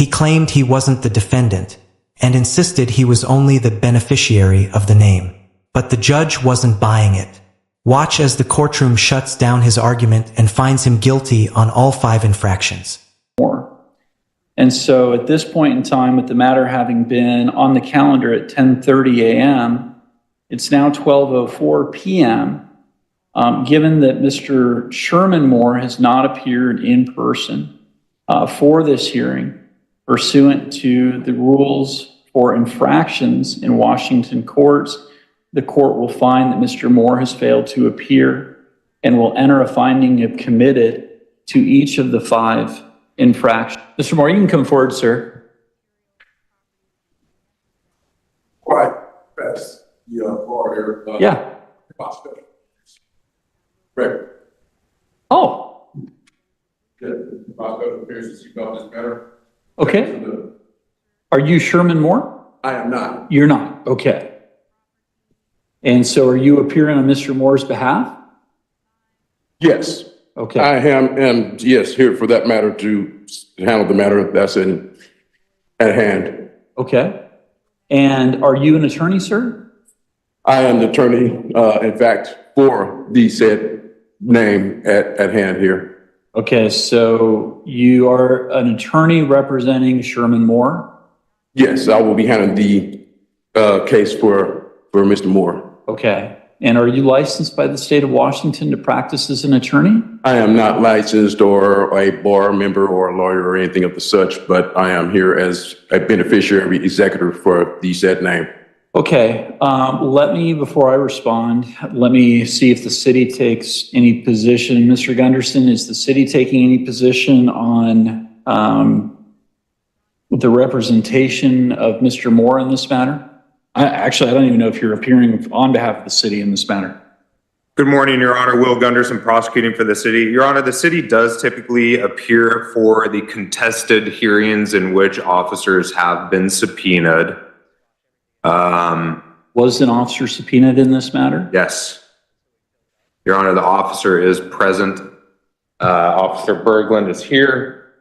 He claimed he wasn't the defendant and insisted he was only the beneficiary of the name. But the judge wasn't buying it. Watch as the courtroom shuts down his argument and finds him guilty on all 5 infractions. And so at this point in time, with the matter having been on the calendar at 10:30 a.m., it's now 12:04 p.m. Given that Mr. Sherman Moore has not appeared in person for this hearing, pursuant to the rules for infractions in Washington courts, the court will find that Mr. Moore has failed to appear and will enter a finding of committed to each of the 5 infractions. Mr. Moore, you can come forward, sir. Quite fast. Order. Yeah. Right. Oh, Good. Appears you got this better. okay. Are you Sherman Moore? I am not. You're not. Okay. And so are you appearing on Mr. Moore's behalf? Yes. Okay. I am, and yes, here for that matter to handle the matter that's at hand. Okay. And are you an attorney, sir? I am the attorney, in fact, for the said name at hand here. Okay, so you are an attorney representing Sherman Moore? Yes, I will be handling the case for Mr. Moore. Okay. And are you licensed by the state of Washington to practice as an attorney? I am not licensed or a bar member or a lawyer or anything of the such, but I am here as a beneficiary executor for the said name. Okay, before I respond, let me see if the city takes any position. Mr. Gunderson, is the city taking any position on the representation of Mr. Moore in this matter? Actually, I don't even know if you're appearing on behalf of the city in this matter. Good morning, Your Honor. Will Gunderson, prosecuting for the city. Your Honor, the city does typically appear for the contested hearings in which officers have been subpoenaed. Was an officer subpoenaed in this matter? Yes. Your Honor, the officer is present. Officer Berglund is here.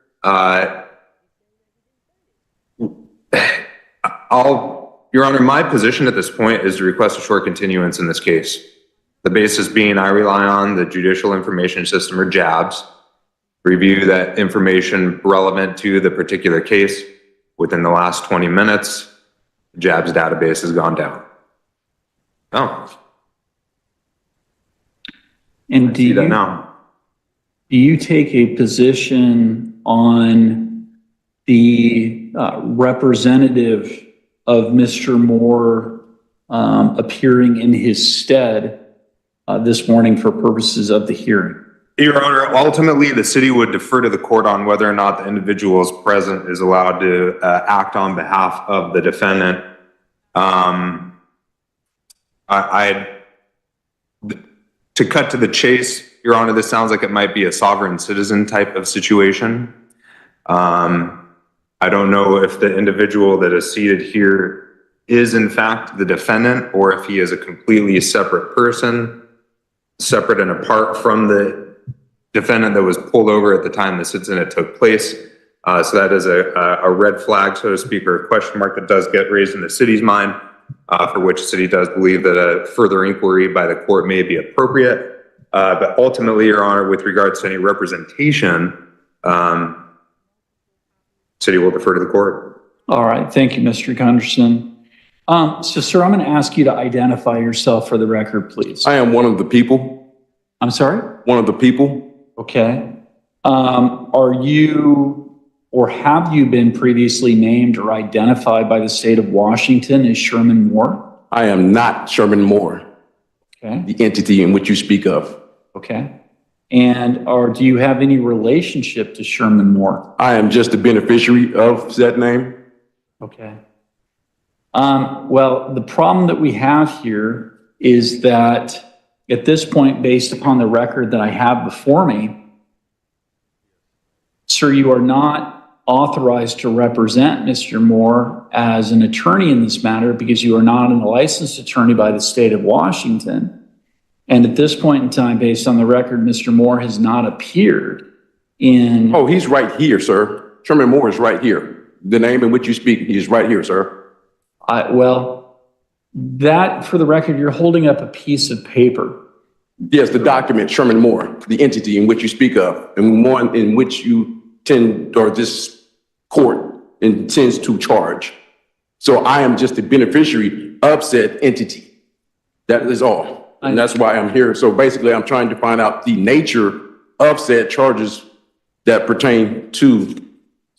Your Honor, my position at this point is to request a short continuance in this case. The basis being I rely on the Judicial Information System, or JABS, review that information relevant to the particular case. Within the last 20 minutes, the JABS database has gone down. Oh. And do you take a position on the representative of Mr. Moore appearing in his stead this morning for purposes of the hearing? Your Honor, ultimately, the city would defer to the court on whether or not the individual is present is allowed to act on behalf of the defendant. To cut to the chase, Your Honor, this sounds like it might be a sovereign citizen type of situation. I don't know if the individual that is seated here is in fact the defendant, or if he is a completely separate person, separate and apart from the defendant that was pulled over at the time this incident took place. So that is a red flag, so to speak, or a question mark that does get raised in the city's mind, for which the city does believe that a further inquiry by the court may be appropriate. But ultimately, Your Honor, with regards to any representation, city will defer to the court. All right. Thank you, Mr. Gunderson. So, sir, I'm going to ask you to identify yourself for the record, please. I am one of the people. I'm sorry? One of the people. Okay. Are you or have you been previously named or identified by the state of Washington as Sherman Moore? I am not Sherman Moore, Okay. the entity in which you speak of. Okay. And do you have any relationship to Sherman Moore? I am just the beneficiary of that name. Okay. Well, the problem that we have here is that at this point, based upon the record that I have before me, sir, you are not authorized to represent Mr. Moore as an attorney in this matter because you are not a licensed attorney by the state of Washington. And at this point in time, based on the record, Mr. Moore has not appeared in... Oh, he's right here, sir. Sherman Moore is right here. The name in which you speak is right here, sir. Well, that, for the record, you're holding up a piece of paper. Yes, the document, Sherman Moore, the entity in which you speak of, and one in which you tend, or this court intends to charge. So I am just the beneficiary of said entity. That is all. And that's why I'm here. So basically, I'm trying to find out the nature of said charges that pertain to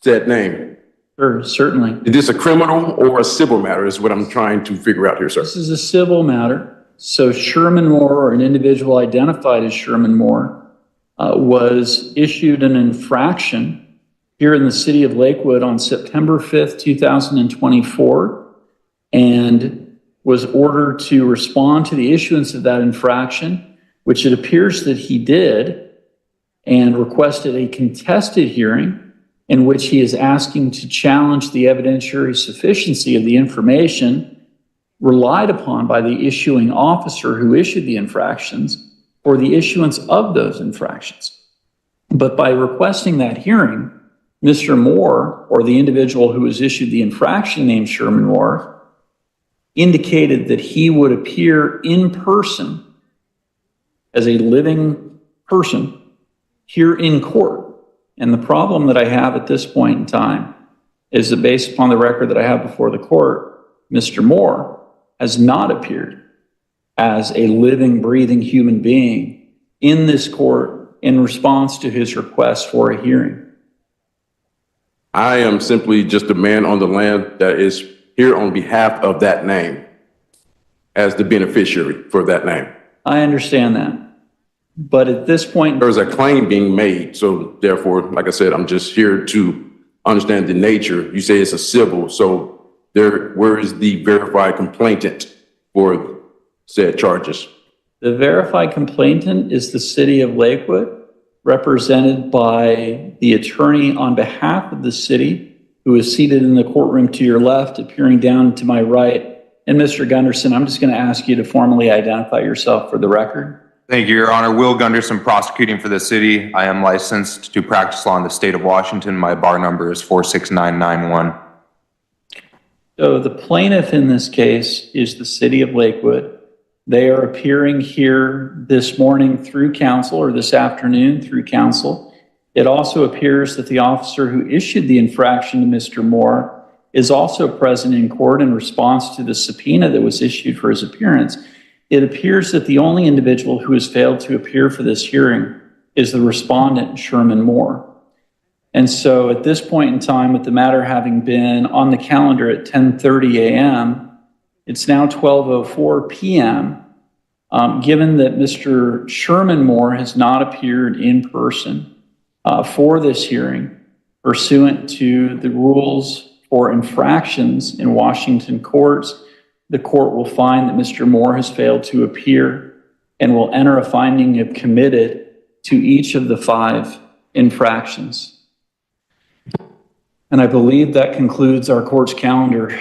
said name. Sure, certainly. Is this a criminal or a civil matter is what I'm trying to figure out here, sir. This is a civil matter. So Sherman Moore, or an individual identified as Sherman Moore, was issued an infraction here in the city of Lakewood on September 5th, 2024, and was ordered to respond to the issuance of that infraction, which it appears that he did, and requested a contested hearing in which he is asking to challenge the evidentiary sufficiency of the information relied upon by the issuing officer who issued the infractions or the issuance of those infractions. But by requesting that hearing, Mr. Moore, or the individual who was issued the infraction named Sherman Moore, indicated that he would appear in person as a living person here in court. And the problem that I have at this point in time is that based upon the record that I have before the court, Mr. Moore has not appeared as a living, breathing human being in this court in response to his request for a hearing. I am simply just a man on the land that is here on behalf of that name as the beneficiary for that name. I understand that. But at this point, There's a claim being made. So therefore, like I said, I'm just here to understand the nature. You say it's a civil. So where is the verified complainant for said charges? the verified complainant is the city of Lakewood, represented by the attorney on behalf of the city, who is seated in the courtroom to your left, appearing down to my right. And Mr. Gunderson, I'm just going to ask you to formally identify yourself for the record. Thank you, Your Honor. Will Gunderson, prosecuting for the city. I am licensed to practice law in the state of Washington. My bar number is 46991. So the plaintiff in this case is the city of Lakewood. They are appearing here this morning through counsel, or this afternoon through counsel. It also appears that the officer who issued the infraction to Mr. Moore is also present in court in response to the subpoena that was issued for his appearance. It appears that the only individual who has failed to appear for this hearing is the respondent, Sherman Moore. And so at this point in time, with the matter having been on the calendar at 10:30 a.m., it's now 12:04 p.m. Given that Mr. Sherman Moore has not appeared in person for this hearing, pursuant to the rules for infractions in Washington courts, the court will find that Mr. Moore has failed to appear and will enter a finding of committed to each of the 5 infractions. And I believe that concludes our court's calendar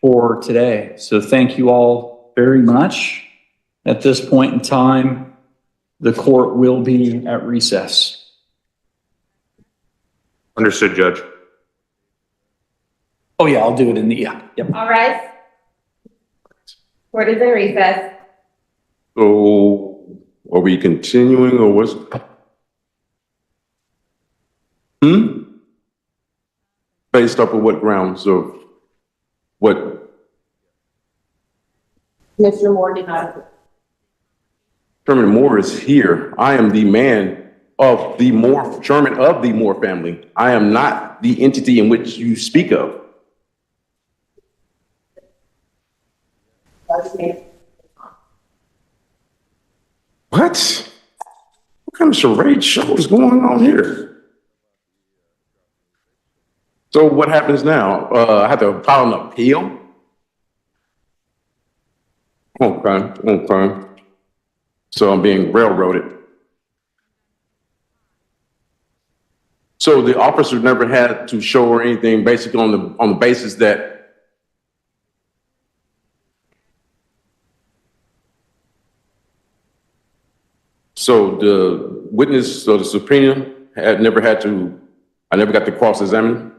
for today. So thank you all very much. At this point in time, the court will be at recess. Understood, Judge. Oh yeah, I'll do it in the, yep. All rise. Court is in recess. So are we continuing or what's? Based off of what grounds of what? Mr. Moore did not. Sherman Moore is here. I am the man of the Moore, Sherman of the Moore family. I am not the entity in which you speak of. What? What kind of charade show is going on here? So what happens now? I have to file an appeal? Okay. So I'm being railroaded. So the officer never had to show or anything, basically on the basis that so the witness, so the subpoena I never got to cross-examine.